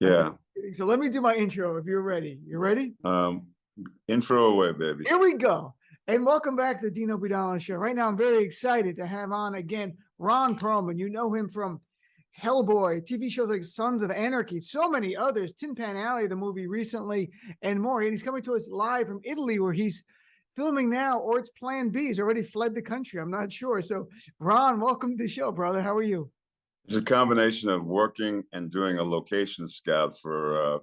Yeah. So let me do my intro if you're ready. You ready? Intro away, baby. Here we go. And welcome back to the Dean Obeidallah Show. Right now, I'm very excited to have on again Ron Perlman. You know him from Hellboy, TV shows like Sons of Anarchy, so many others, Tin Pan Alley, the movie recently, and more. And he's coming to us live from Italy, where he's filming now, or it's Plan B. He's already fled the country. I'm not sure. So, Ron, welcome to the show, brother. How are you? It's a combination of working and doing a location scout for,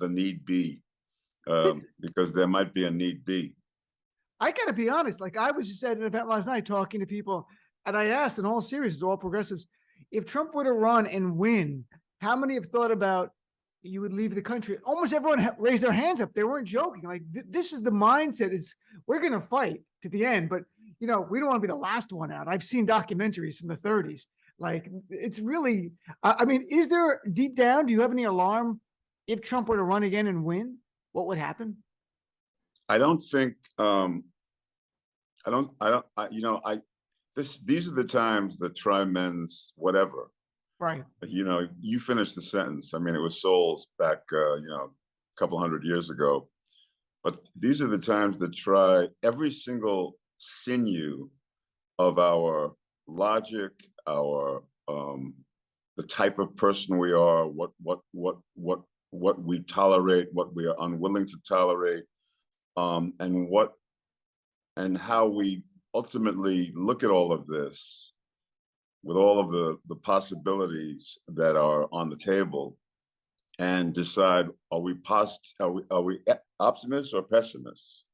the need be, because there might be a need be. I got to be honest. Like, I was just at an event last night talking to people, and I asked, in all seriousness, all progressives, if Trump were to run and win, how many have thought about you would leave the country? Almost everyone raised their hands up. They weren't joking. Like, this is the mindset. We're going to fight to the end, but we don't want to be the last one out. I've seen documentaries from the 30s. Like, it's really, I mean, is there deep down, do you have any alarm if Trump were to run again and win, what would happen? I don't think, these are the times that try men's whatever. Right. You finished the sentence. I mean, it was souls back, a couple hundred years ago. But these are the times that try every single sinew of our logic, our the type of person we are, what we tolerate, what we are unwilling to tolerate, and how we ultimately look at all of this with all of the possibilities that are on the table, and decide, are we optimists or pessimists?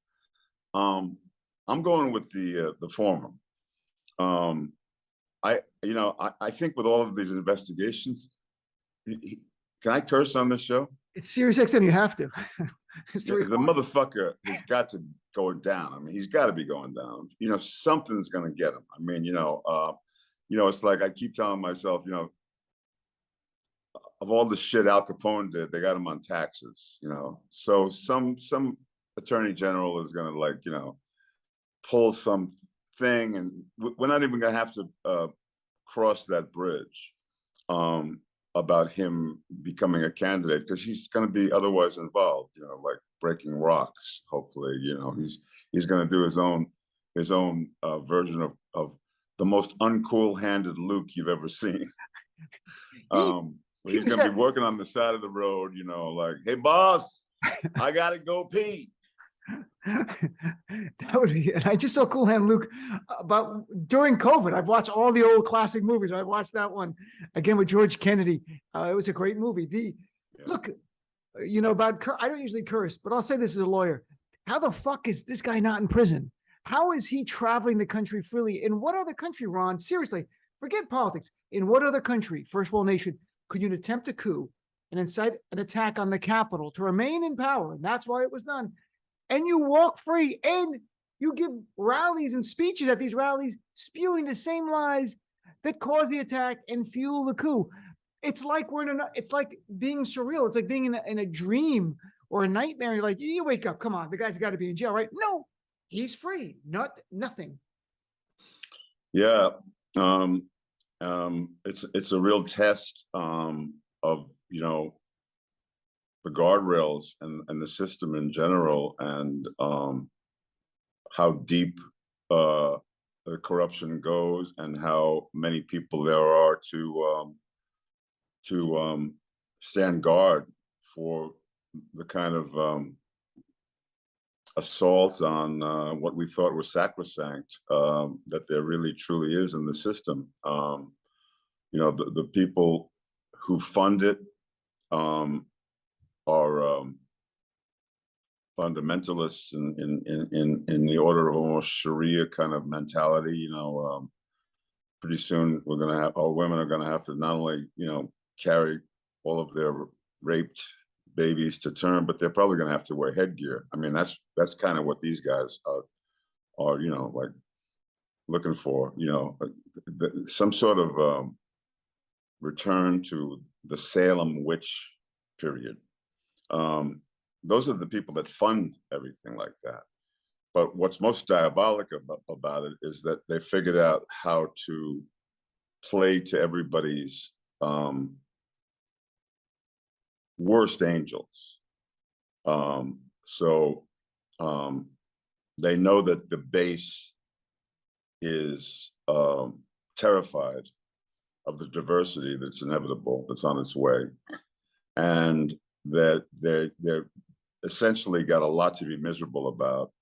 I'm going with the former. I think with all of these investigations, can I curse on this show? It's SiriusXM. You have to. The motherfucker has got to go down. I mean, he's got to be going down. Something's going to get him. I mean, it's like I keep telling myself, of all the shit Al Capone did, they got him on taxes. So some attorney general is going to pull some thing, and we're not even going to have to cross that bridge about him becoming a candidate, because he's going to be otherwise involved, like breaking rocks. Hopefully, he's going to do his own version of the most uncool-handed Luke you've ever seen. He's going to be working on the side of the road, like, hey, boss, I got to go pee. That would be, and I just saw Cool Hand Luke about during COVID. I've watched all the old classic movies. I watched that one again with George Kennedy. It was a great movie. Look, about I don't usually curse, but I'll say this as a lawyer. How the fuck is this guy not in prison? How is he traveling the country freely? In what other country, Ron? Seriously, forget politics. In what other country, first world nation, could you attempt a coup and incite an attack on the Capitol to remain in power? And that's why it was done. And you walk free, and you give rallies and speeches at these rallies, spewing the same lies that cause the attack and fuel the coup. It's like it's like being surreal. It's like being in a dream or a nightmare. You're like, you wake up, come on, the guy's got to be in jail, right? No, he's free, nothing. Yeah, it's a real test of the guardrails and the system in general, and how deep the corruption goes, and how many people there are to stand guard for the kind of assault on what we thought was sacrosanct, that there really truly is in the system. The people who fund it are fundamentalists in the order of almost Sharia kind of mentality. Pretty soon our women are gonna have to not only carry all of their raped babies to term, but they're probably gonna have to wear headgear. I mean, that's kind of what these guys are like looking for. Some sort of return to the Salem witch period. Those are the people that fund everything like that. But what's most diabolic about it is that they figured out how to play to everybody's worst angels. So they know that the base is terrified of the diversity that's inevitable, that's on its way, and that they're essentially got a lot to be miserable about.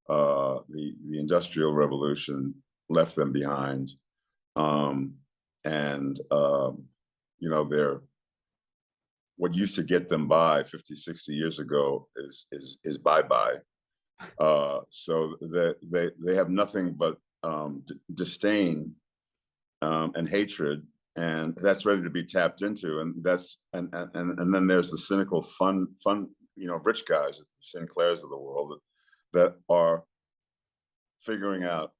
The Industrial Revolution left them behind, and you know, they're what used to get them by 50, 60 years ago is bye-bye. So they have nothing but disdain and hatred, and that's ready to be tapped into. And that's and then there's the cynical, fun, you know, rich guys, the Sinclairs of the world, that are figuring out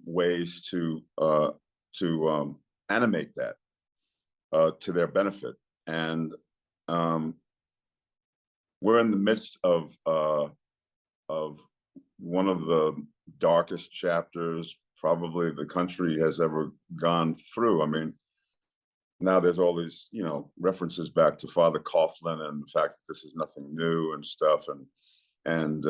ways to animate that to their benefit. And we're in the midst of one of the darkest chapters probably the country has ever gone through. I mean, now there's all these, you know, references back to Father Coughlin and the fact that this is nothing new and stuff, and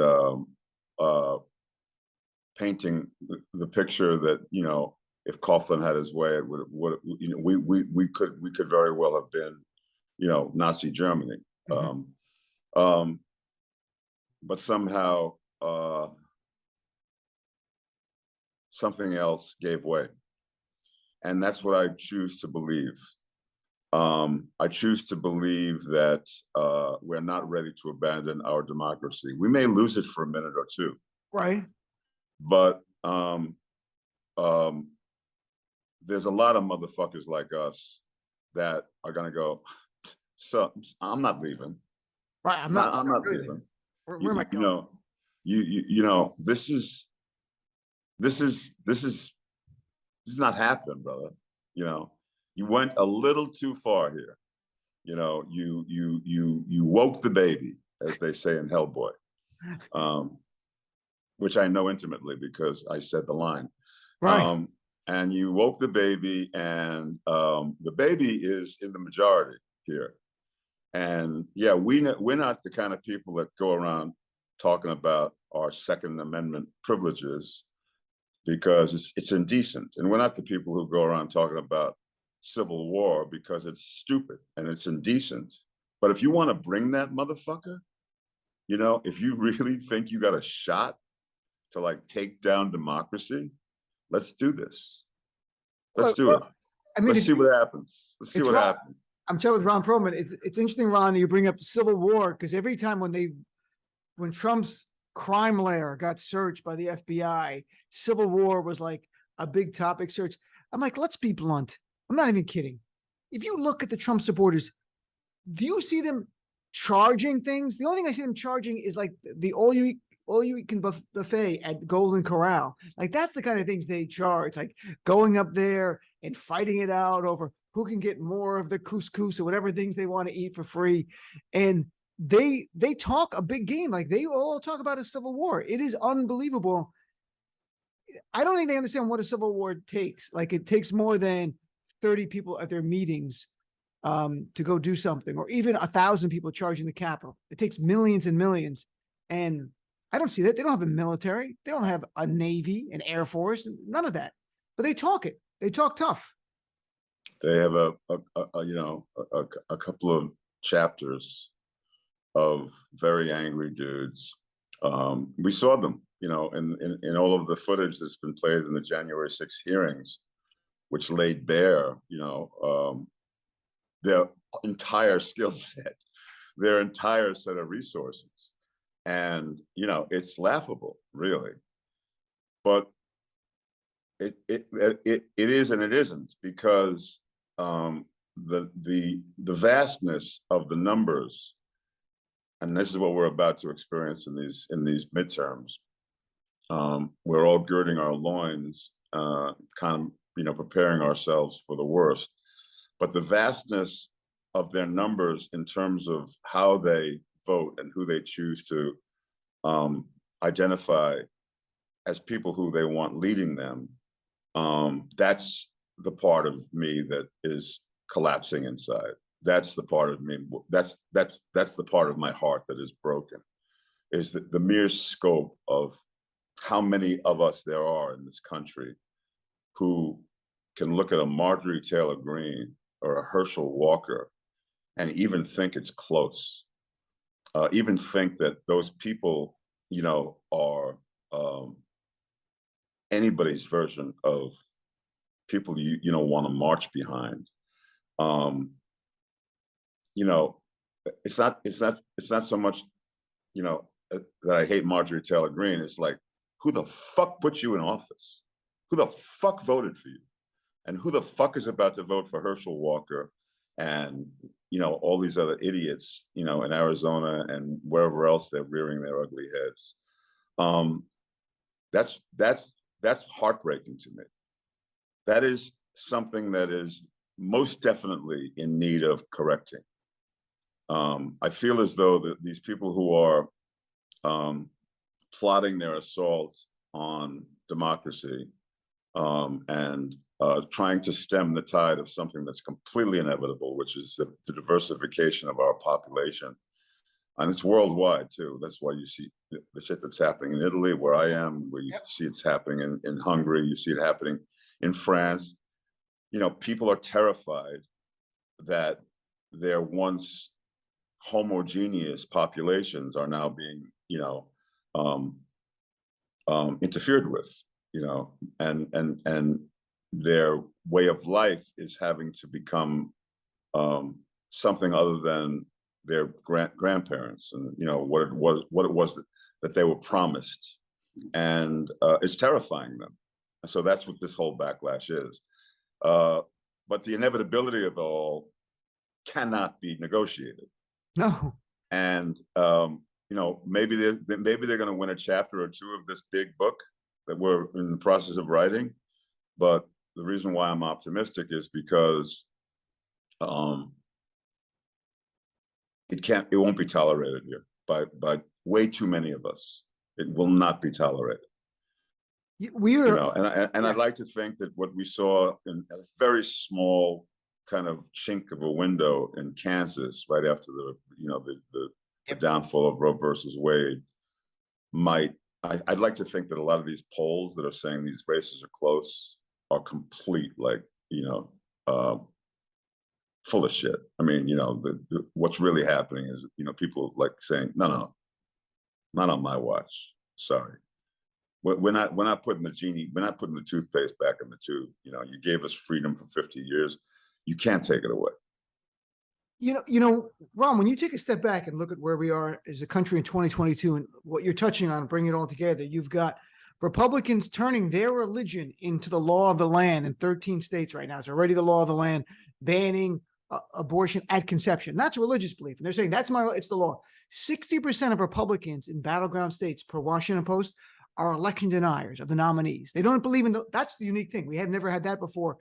painting the picture that, you know, if Coughlin had his way, it would you know, we could very well have been, you know, Nazi Germany. Mm-hmm. But somehow something else gave way, and that's what I choose to believe. I choose to believe that we're not ready to abandon our democracy. We may lose it for a minute or two, right? But there's a lot of motherfuckers like us that are gonna go, so I'm not leaving. Right, I'm not leaving. Where am I going? You know, you know, this is not happening, brother. You know, you went a little too far here. You know, you woke the baby, as they say in Hellboy, which I know intimately because I said the line. Right. And you woke the baby, and the baby is in the majority here. And yeah, we're not the kind of people that go around talking about our Second Amendment privileges, because it's indecent. And we're not the people who go around talking about civil war because it's stupid and it's indecent. But if you want to bring that motherfucker, you know, if you really think you got a shot to like take down democracy, let's do this. Let's do it. I mean, let's see what happens. Let's see what happens. I'm chatting with Ron Perlman. It's interesting, Ron, you bring up civil war, because every time when Trump's crime lair got searched by the FBI, civil war was like a big topic search. I'm like, let's be blunt. I'm not even kidding. If you look at the Trump supporters, do you see them charging things? The only thing I see them charging is like the all you can buffet at Golden Corral. Like, that's the kind of things they charge, like going up there and fighting it out over who can get more of the couscous or whatever things they want to eat for free. And they talk a big game. Like, they all talk about a civil war. It is unbelievable. I don't think they understand what a civil war takes. Like, it takes more than 30 people at their meetings to go do something, or even 1,000 people charging the Capitol. It takes millions and millions. And I don't see that. They don't have a military. They don't have a Navy, an Air Force, none of that. But they talk it. They talk tough. They have a couple of chapters of very angry dudes. We saw them, you know, in all of the footage that's been played in the January 6th hearings, which laid bare, you know, their entire skill set, their entire set of resources. And, you know, it's laughable, really. But it is and it isn't, because the vastness of the numbers, and this is what we're about to experience in these midterms. We're all girding our loins, kind of, you know, preparing ourselves for the worst. But the vastness of their numbers in terms of how they vote and who they choose to identify as people who they want leading them, that's the part of me that is collapsing inside. that's the part of me, that's the part of my heart that is broken, is that the mere scope of how many of us there are in this country who can look at a Marjorie Taylor Greene or a Herschel Walker and even think it's close, even think that those people, are anybody's version of people you want to march behind. It's not so much, that I hate Marjorie Taylor Greene. It's like, who the fuck put you in office? Who the fuck voted for you? And who the fuck is about to vote for Herschel Walker and, all these other idiots, in Arizona and wherever else they're rearing their ugly heads. That's heartbreaking to me. That is something that is most definitely in need of correcting. I feel as though that these people who are plotting their assault on democracy and trying to stem the tide of something that's completely inevitable, which is the diversification of our population. And it's worldwide too. That's why you see the shit that's happening in Italy, where I am, where you see it's happening in Hungary, you see it happening in France. People are terrified that their once homogeneous populations are now being, interfered with, and their way of life is having to become something other than their grandparents, and what it was that they were promised, and it's terrifying them. So that's what this whole backlash is. But the inevitability of it all cannot be negotiated. No. And maybe they're going to win a chapter or two of this big book that we're in the process of writing. But the reason why I'm optimistic is because it won't be tolerated here by way too many of us. It will not be tolerated. I'd like to think that what we saw in a very small kind of chink of a window in Kansas right after the downfall of Roe versus Wade I'd like to think that a lot of these polls that are saying these races are close are complete, full of shit. I mean, what's really happening is, people like saying, no, not on my watch. Sorry. We're not putting the toothpaste back in the tube. You gave us freedom for 50 years. You can't take it away. Ron, when you take a step back and look at where we are as a country in 2022 and what you're touching on, bring it all together, you've got Republicans turning their religion into the law of the land in 13 states right now. It's already the law of the land, banning abortion at conception. That's a religious belief. And they're saying it's the law. 60% of Republicans in battleground states, per Washington Post, are election deniers of the nominees. They don't believe that's the unique thing. We have never had that before.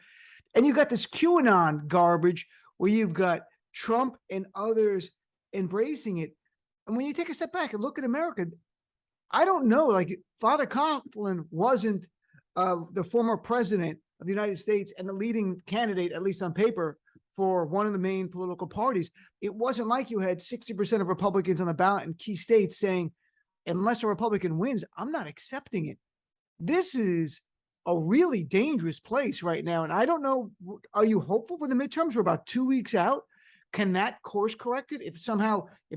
And you've got this QAnon garbage where you've got Trump and others embracing it. And when you take a step back and look at America, I don't know, like Father Coughlin wasn't the former president of the United States and the leading candidate, at least on paper, for one of the main political parties. It wasn't like you had 60% of Republicans on the ballot in key states saying, unless a Republican wins, I'm not accepting it. This is a really dangerous place right now. And I don't know, are you hopeful for the midterms? We're about 2 weeks out. Can that course correct it? If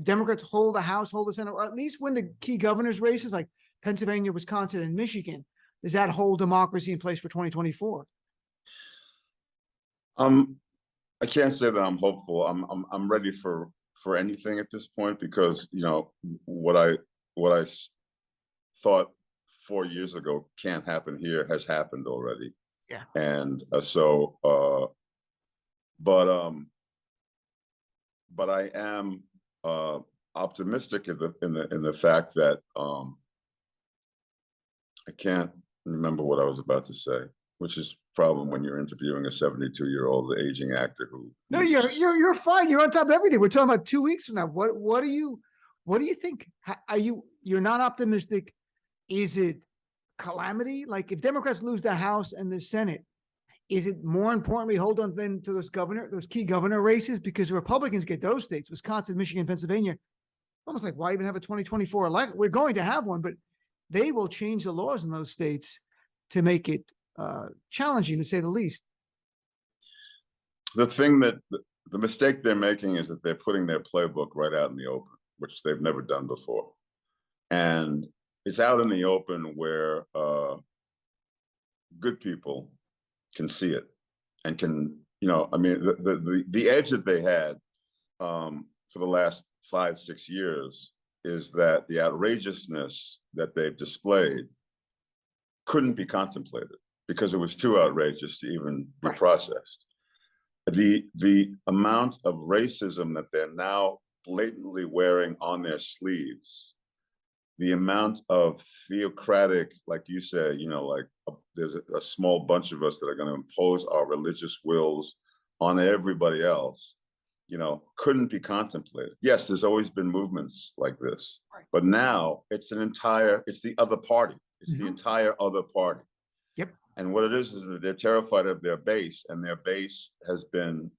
Democrats hold the House, hold the Senate, or at least win the key governor's races like Pennsylvania, Wisconsin, and Michigan, does that hold democracy in place for 2024? I can't say that I'm hopeful. I'm ready for anything at this point, because what I thought 4 years ago can't happen here has happened already. Yeah. And but I am optimistic in the fact that I can't remember what I was about to say, which is a problem when you're interviewing a 72-year-old aging actor who. No, you're fine. You're on top of everything. We're talking about 2 weeks from now. What do you think? You're not optimistic? Is it calamity? Like if Democrats lose the House and the Senate, is it more important we hold on then to those key governor races, because the Republicans get those states, Wisconsin, Michigan, Pennsylvania. Almost like, why even have a 2024 election? We're going to have one, but they will change the laws in those states to make it challenging, to say the least. The thing that the mistake they're making is that they're putting their playbook right out in the open, which they've never done before. And it's out in the open where good people can see it and can, I mean, the edge that they had for the last 5-6 years is that the outrageousness that they've displayed couldn't be contemplated because it was too outrageous to even be processed. The amount of racism that they're now blatantly wearing on their sleeves, the amount of theocratic, like you say, there's a small bunch of us that are going to impose our religious wills on everybody else, couldn't be contemplated. Yes, there's always been movements like this, but now it's the other party. It's the entire other party. Yep. And what it is that they're terrified of their base, and their base has been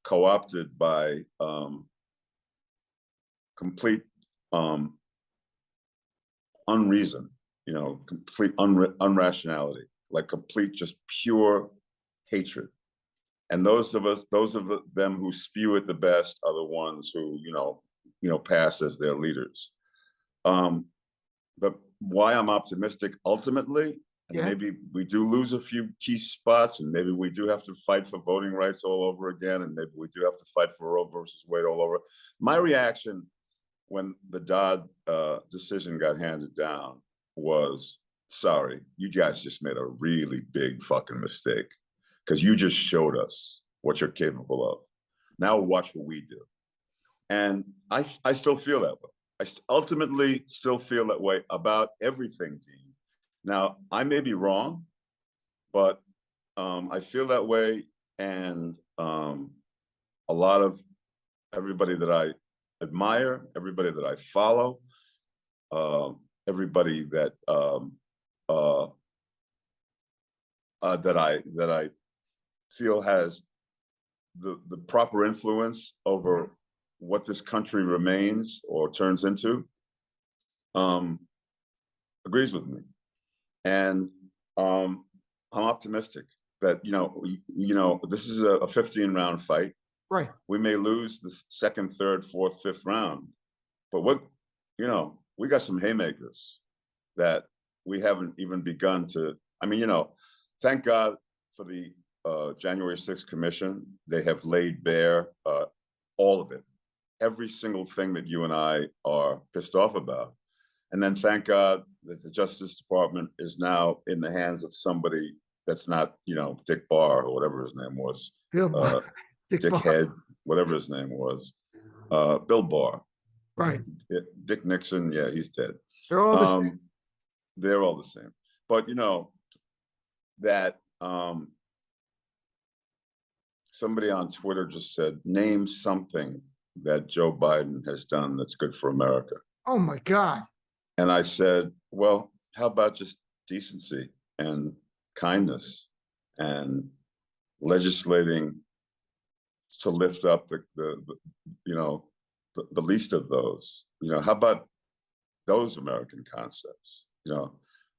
co-opted by complete unreason, complete unrationality, like complete just pure hatred. And those of them who spew it the best are the ones who, pass as their leaders. But why I'm optimistic ultimately, and maybe we do lose a few key spots, and maybe we do have to fight for voting rights all over again, and maybe we do have to fight for Roe versus Wade all over. My reaction when the Dodd decision got handed down was, sorry, you guys just made a really big fucking mistake, because you just showed us what you're capable of. Now watch what we do. And I still feel that way. I ultimately still feel that way about everything, Dean. Now, I may be wrong, but I feel that way. And a lot of everybody that I admire, everybody that I follow, everybody that that I feel has the proper influence over what this country remains or turns into, agrees with me. And I'm optimistic that, this is a 15-round fight. Right. We may lose the second, third, fourth, fifth round, but we got some haymakers that we haven't even begun to, thank God for the January 6th Commission. They have laid bare all of it, every single thing that you and I are pissed off about. And then thank God that the Justice Department is now in the hands of somebody that's not, Dick Barr or whatever his name was. Dick Head, whatever his name was. Bill Barr. Right. Dick Nixon, yeah, he's dead. They're all the same. They're all the same. But that somebody on Twitter just said, name something that Joe Biden has done that's good for America. Oh my God. And I said, well, how about just decency and kindness and legislating to lift up the least of those? How about those American concepts?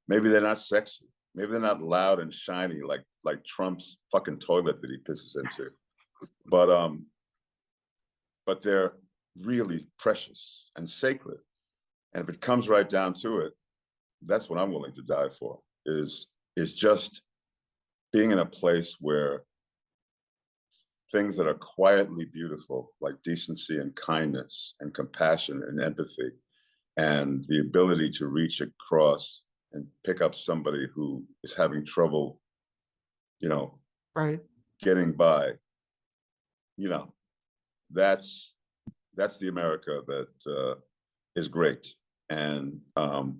Maybe they're not sexy. Maybe they're not loud and shiny like Trump's fucking toilet that he pisses into. But they're really precious and sacred. And if it comes right down to it, that's what I'm willing to die for, is just being in a place where things that are quietly beautiful, like decency and kindness and compassion and empathy, and the ability to reach across and pick up somebody who is having trouble, right, getting by, that's the America that is great. And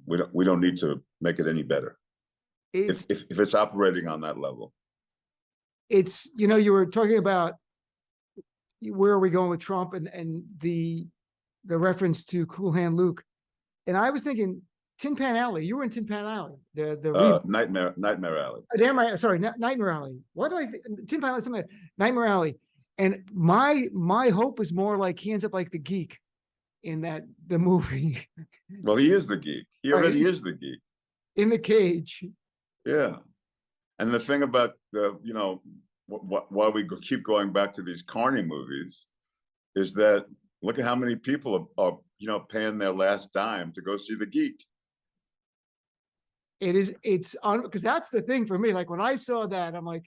we don't need to make it any better if it's operating on that level. It's, you were talking about where are we going with Trump and the reference to Cool Hand Luke. And I was thinking, Tin Pan Alley. You were in Tin Pan Alley. The Nightmare Alley. Sorry, Nightmare Alley. What do I think? Tin Pan Alley, something Nightmare Alley. And my hope is more like he ends up like the geek in the movie. Well, he is the geek. He already is the geek. In the cage. Yeah. And the thing about why we keep going back to these Carney movies is that look at how many people are paying their last dime to go see the geek. It's on, because that's the thing for me. Like when I saw that, I'm like,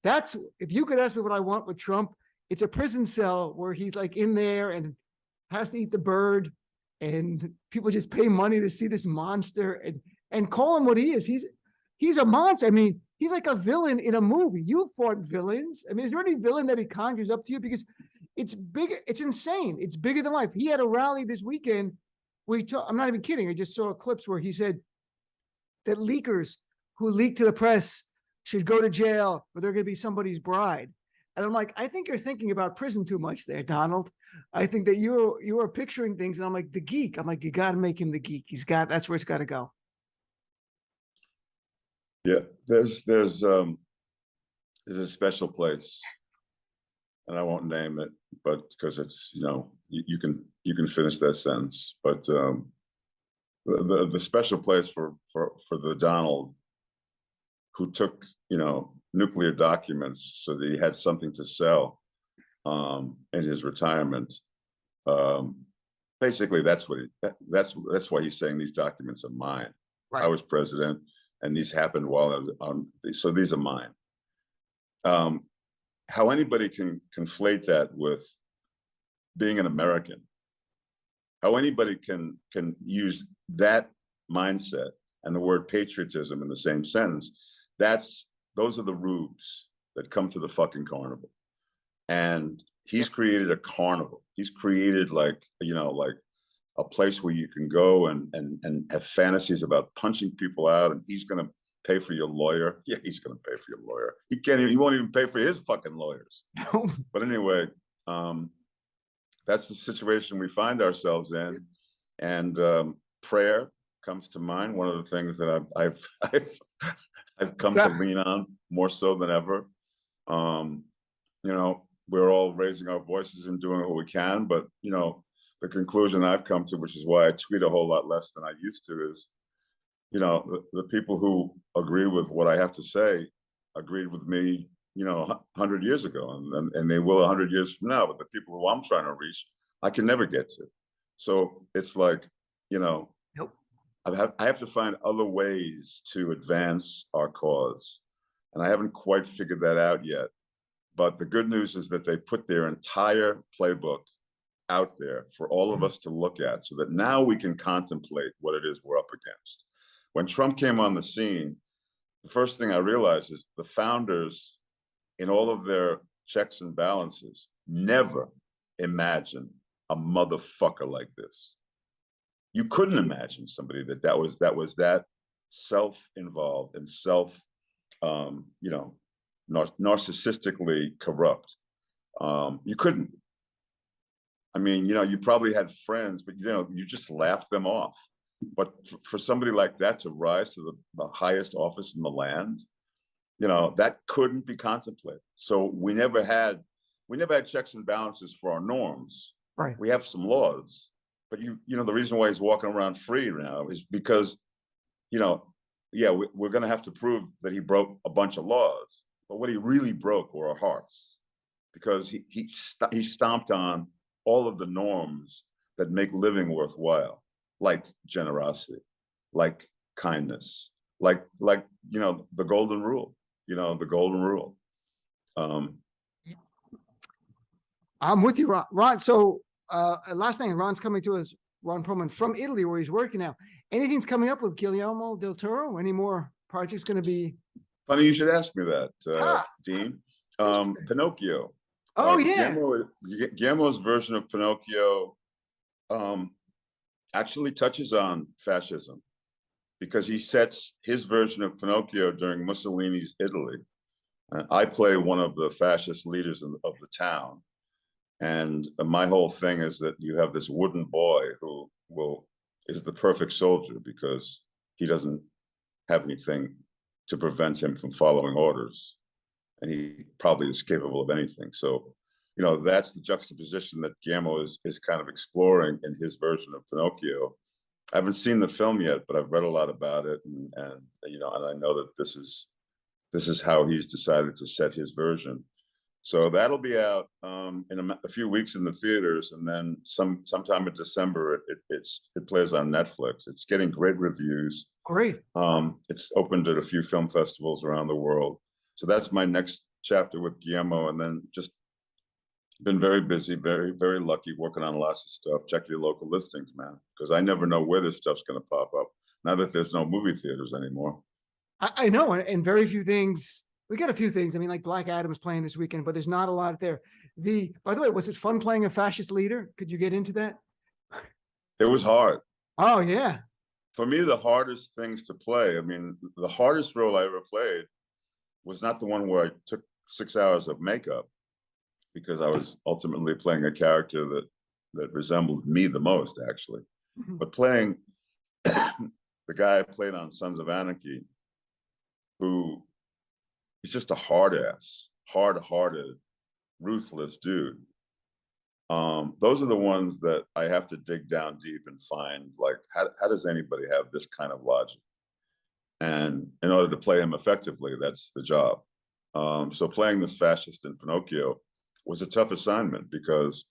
if you could ask me what I want with Trump, it's a prison cell where he's like in there and has to eat the bird, and people just pay money to see this monster and call him what he is. He's a monster. I mean, he's like a villain in a movie. You fought villains. I mean, is there any villain that he conjures up to you? Because it's bigger. It's insane. It's bigger than life. He had a rally this weekend where I'm not even kidding. I just saw clips where he said that leakers who leak to the press should go to jail or they're going to be somebody's bride. And I'm like, I think you're thinking about prison too much there, Donald. I think that you are picturing things. And I'm like, the geek. I'm like, you got to make him the geek. That's where it's got to go. Yeah, there's a special place, and I won't name it, but because it's you can finish that sentence. But the special place for the Donald who took nuclear documents so that he had something to sell in his retirement. Basically, that's why he's saying these documents are mine. Right. I was president, and these happened while I was on. So these are mine. How anybody can conflate that with being an American? How anybody can use that mindset and the word patriotism in the same sentence? Those are the rubes that come to the fucking carnival. And he's created a carnival. He's created like a place where you can go and have fantasies about punching people out, and he's going to pay for your lawyer. Yeah, he's going to pay for your lawyer. He won't even pay for his fucking lawyers. But anyway, that's the situation we find ourselves in. And prayer comes to mind. One of the things that I've come to lean on more so than ever. We're all raising our voices and doing what we can, but the conclusion I've come to, which is why I tweet a whole lot less than I used to, is the people who agree with what I have to say agreed with me 100 years ago, and they will 100 years from now. But the people who I'm trying to reach, I can never get to. So it's like nope. I have to find other ways to advance our cause, and I haven't quite figured that out yet. But the good news is that they put their entire playbook out there for all of us to look at, so that now we can contemplate what it is we're up against. When Trump came on the scene, the first thing I realized is the founders, in all of their checks and balances, never imagined a motherfucker like this. You couldn't imagine somebody that was that self-involved and narcissistically corrupt. You couldn't. I mean, you probably had friends, but you just laughed them off. But for somebody like that to rise to the highest office in the land, that couldn't be contemplated. So we never had checks and balances for our norms. Right. We have some laws, but the reason why he's walking around free now is because, we're going to have to prove that he broke a bunch of laws. But what he really broke were our hearts, because he stomped on all of the norms that make living worthwhile, like generosity, like kindness, like the golden rule. The golden rule. I'm with you, Ron. So last thing, Ron's coming to us, Ron Perlman from Italy, where he's working now. Anything's coming up with Guillermo del Toro? Any more projects going to be? Funny you should ask me that, Dean. Pinocchio. Oh, yeah. Guillermo's version of Pinocchio actually touches on fascism, because he sets his version of Pinocchio during Mussolini's Italy. I play one of the fascist leaders of the town. And my whole thing is that you have this wooden boy who will is the perfect soldier because he doesn't have anything to prevent him from following orders. And he probably is capable of anything. So, that's the juxtaposition that Guillermo is kind of exploring in his version of Pinocchio. I haven't seen the film yet, but I've read a lot about it, and I know that this is how he's decided to set his version. So that'll be out in a few weeks in the theaters, and then sometime in December it plays on Netflix. It's getting great reviews. Great. It's opened at a few film festivals around the world. So that's my next chapter with Guillermo, and then just been very busy, very, very lucky, working on lots of stuff. Check your local listings, man, because I never know where this stuff's going to pop up. Now that there's no movie theaters anymore. I know, and very few things. We got a few things. I mean, like Black Adam's playing this weekend, but there's not a lot there. By the way, was it fun playing a fascist leader? Could you get into that? It was hard. Oh yeah. For me, the hardest things to play. I mean, the hardest role I ever played was not the one where I took 6 hours of makeup, because I was ultimately playing a character that resembled me the most, actually. Mhm. But playing the guy I played on Sons of Anarchy, who is just a hard-ass, hard-hearted, ruthless dude. Those are the ones that I have to dig down deep and find, like, how does anybody have this kind of logic? And in order to play him effectively, that's the job. So playing this fascist in Pinocchio was a tough assignment because,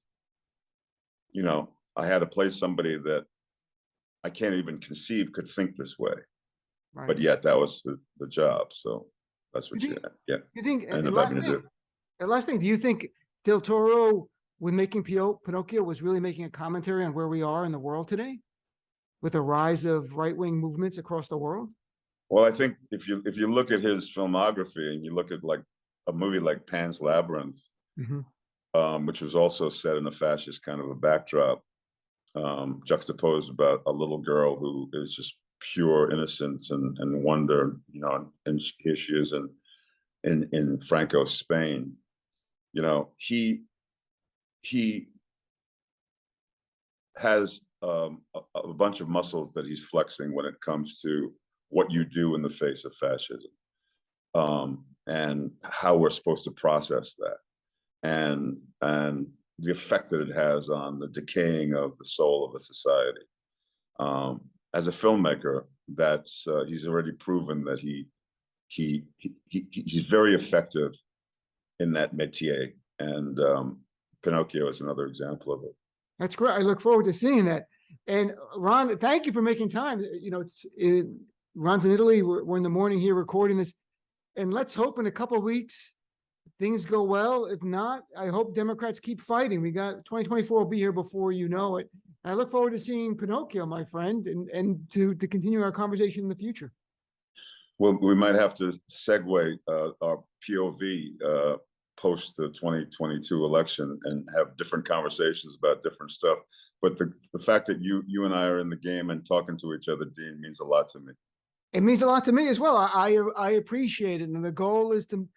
I had to play somebody that I can't even conceive could think this way. Right. But yet that was the job. So that's what you think, end and up having to do. last thing, do you think Del Toro, when making Pinocchio, was really making a commentary on where we are in the world today with the rise of right-wing movements across the world? Well, I think if you look at his filmography and you look at like a movie like Pan's Labyrinth, which was also set in a fascist kind of a backdrop, juxtaposed about a little girl who is just pure innocence and wonder, and here she is in Franco's Spain. He has a bunch of muscles that he's flexing when it comes to what you do in the face of fascism, and how we're supposed to process that, and the effect that it has on the decaying of the soul of a society. As a filmmaker, that's he's already proven that he's very effective in that métier, and Pinocchio is another example of it. That's great. I look forward to seeing that. And Ron, thank you for making time. Ron's in Italy. We're in the morning here recording this, and let's hope in a couple of weeks things go well. If not, I hope Democrats keep fighting. We got 2024 will be here before you know it. And I look forward to seeing Pinocchio, my friend, and to continue our conversation in the future. Well, we might have to segue our POV post the 2022 election and have different conversations about different stuff. But the fact that you and I are in the game and talking to each other, Dean, means a lot to me. It means a lot to me as well. I appreciate it. And the goal is to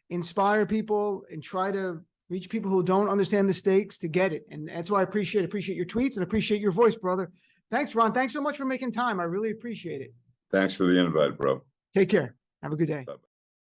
inspire people and try to reach people who don't understand the stakes to get it. And that's why I appreciate your tweets and appreciate your voice, brother. Thanks, Ron. Thanks so much for making time. I really appreciate it. Thanks for the invite, bro. Take care. Have a good day. Bye-bye.